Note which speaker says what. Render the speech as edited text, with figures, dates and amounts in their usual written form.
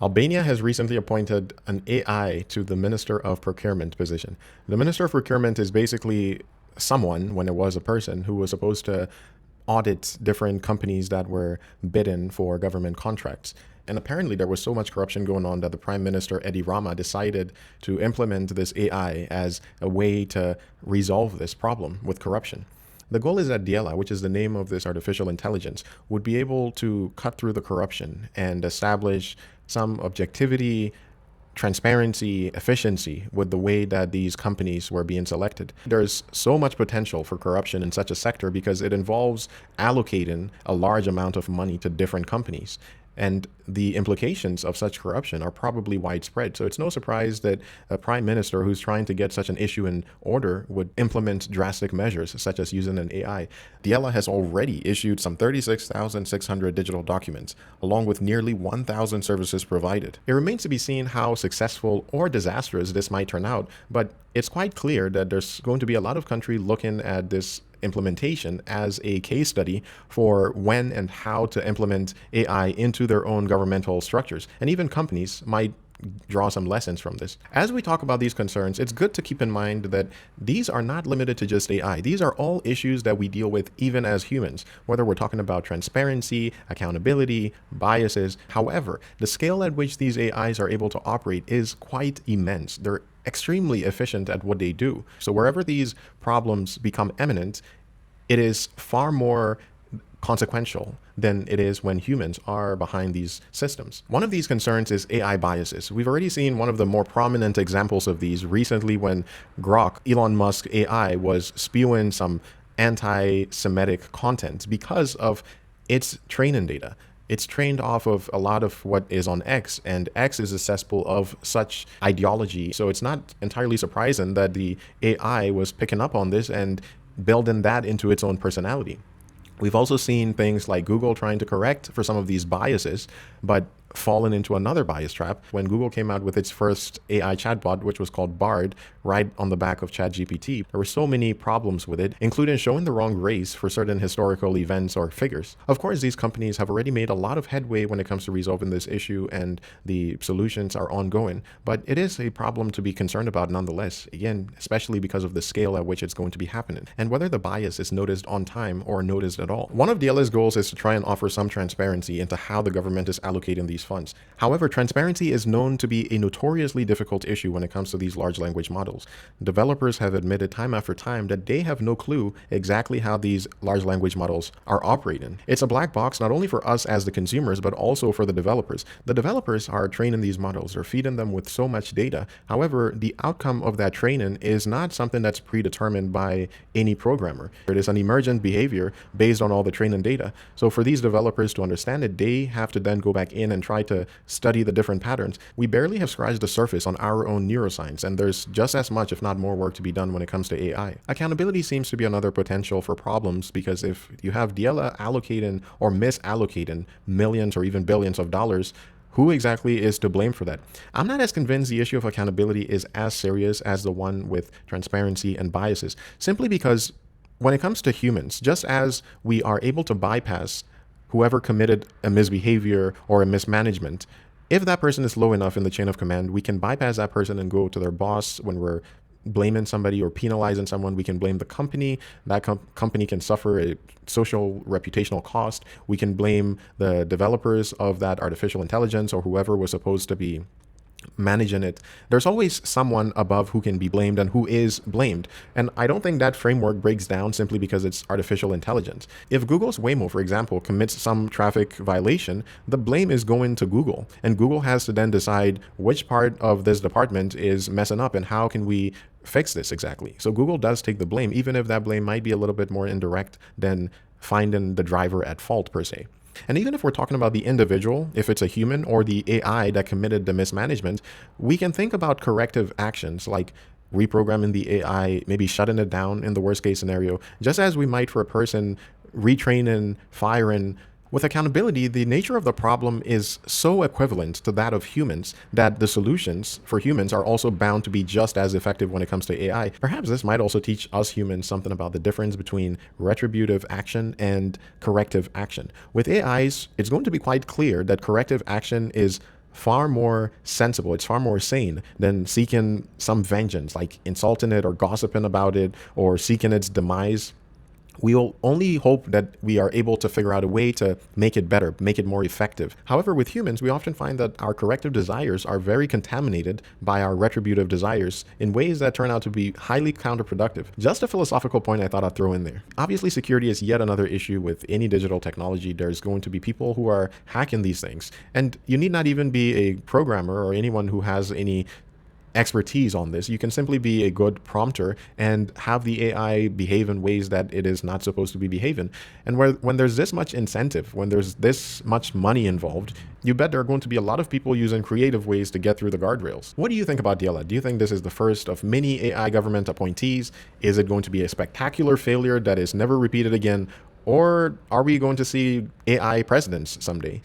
Speaker 1: Albania has recently appointed an AI to the Minister of Procurement position. The Minister of Procurement is basically someone, when it was a person, who was supposed to audit different companies that were bidden for government contracts. And apparently there was so much corruption going on that the Prime Minister, Edi Rama, decided to implement this AI as a way to resolve this problem with corruption. The goal is that Diala, which is the name of this artificial intelligence, would be able to cut through the corruption and establish some objectivity, transparency, efficiency with the way that these companies were being selected. There's so much potential for corruption in such a sector because it involves allocating a large amount of money to different companies. And the implications of such corruption are probably widespread. So it's no surprise that a prime minister who's trying to get such an issue in order would implement drastic measures, such as using an AI. Diala has already issued some 36,600 digital documents, along with nearly 1,000 services provided. It remains to be seen how successful or disastrous this might turn out, but it's quite clear that there's going to be a lot of countries looking at this implementation as a case study for when and how to implement AI into their own governmental structures. And even companies might draw some lessons from this. As we talk about these concerns, it's good to keep in mind that these are not limited to just AI. These are all issues that we deal with even as humans, whether we're talking about transparency, accountability, biases. However, the scale at which these AIs are able to operate is quite immense. They're extremely efficient at what they do. So wherever these problems become eminent, it is far more consequential than it is when humans are behind these systems. One of these concerns is AI biases. We've already seen one of the more prominent examples of these recently when Grok, Elon Musk AI, was spewing some anti-Semitic content because of its training data. It's trained off of a lot of what is on X, and X is a cesspool of such ideology. So it's not entirely surprising that the AI was picking up on this and building that into its own personality. We've also seen things like Google trying to correct for some of these biases, but fallen into another bias trap when Google came out with its first AI chatbot, which was called Bard, right on the back of ChatGPT. There were so many problems with it, including showing the wrong race for certain historical events or figures. Of course, these companies have already made a lot of headway when it comes to resolving this issue, and the solutions are ongoing, but it is a problem to be concerned about nonetheless, again, especially because of the scale at which it's going to be happening, and whether the bias is noticed on time or noticed at all. One of Diala's goals is to try and offer some transparency into how the government is allocating these funds. However, transparency is known to be a notoriously difficult issue when it comes to these large language models. Developers have admitted time after time that they have no clue exactly how these large language models are operating. It's a black box not only for us as the consumers, but also for the developers. The developers are training these models, they're feeding them with so much data. However, the outcome of that training is not something that's predetermined by any programmer. It is an emergent behavior based on all the training data. So for these developers to understand it, they have to then go back in and try to study the different patterns. We barely have scratched the surface on our own neuroscience, and there's just as much, if not more, work to be done when it comes to AI. Accountability seems to be another potential for problems, because if you have Diala allocating or misallocating millions or even billions of dollars, who exactly is to blame for that? I'm not as convinced the issue of accountability is as serious as the one with transparency and biases, simply because when it comes to humans, just as we are able to bypass whoever committed a misbehavior or a mismanagement, if that person is low enough in the chain of command, we can bypass that person and go to their boss. When we're blaming somebody or penalizing someone, we can blame the company. That company can suffer a social reputational cost. We can blame the developers of that artificial intelligence or whoever was supposed to be managing it. There's always someone above who can be blamed and who is blamed. And I don't think that framework breaks down simply because it's artificial intelligence. If Google's Waymo, for example, commits some traffic violation, the blame is going to Google. And Google has to then decide which part of this department is messing up and how can we fix this exactly. So Google does take the blame, even if that blame might be a little bit more indirect than finding the driver at fault per se. And even if we're talking about the individual, if it's a human or the AI that committed the mismanagement, we can think about corrective actions like reprogramming the AI, maybe shutting it down in the worst case scenario, just as we might for a person retraining, firing. With accountability, the nature of the problem is so equivalent to that of humans that the solutions for humans are also bound to be just as effective when it comes to AI. Perhaps this might also teach us humans something about the difference between retributive action and corrective action. With AIs, it's going to be quite clear that corrective action is far more sensible, it's far more sane than seeking some vengeance, like insulting it or gossiping about it or seeking its demise. We'll only hope that we are able to figure out a way to make it better, make it more effective. However, with humans, we often find that our corrective desires are very contaminated by our retributive desires in ways that turn out to be highly counterproductive. Just a philosophical point I thought I'd throw in there. Obviously, security is yet another issue with any digital technology. There's going to be people who are hacking these things. And you need not even be a programmer or anyone who has any expertise on this. You can simply be a good prompter and have the AI behave in ways that it is not supposed to be behaving. And when there's this much incentive, when there's this much money involved, you bet there are going to be a lot of people using creative ways to get through the guardrails. What do you think about Diala? Do you think this is the first of many AI government appointees? Is it going to be a spectacular failure that is never repeated again? Or are we going to see AI presidents someday?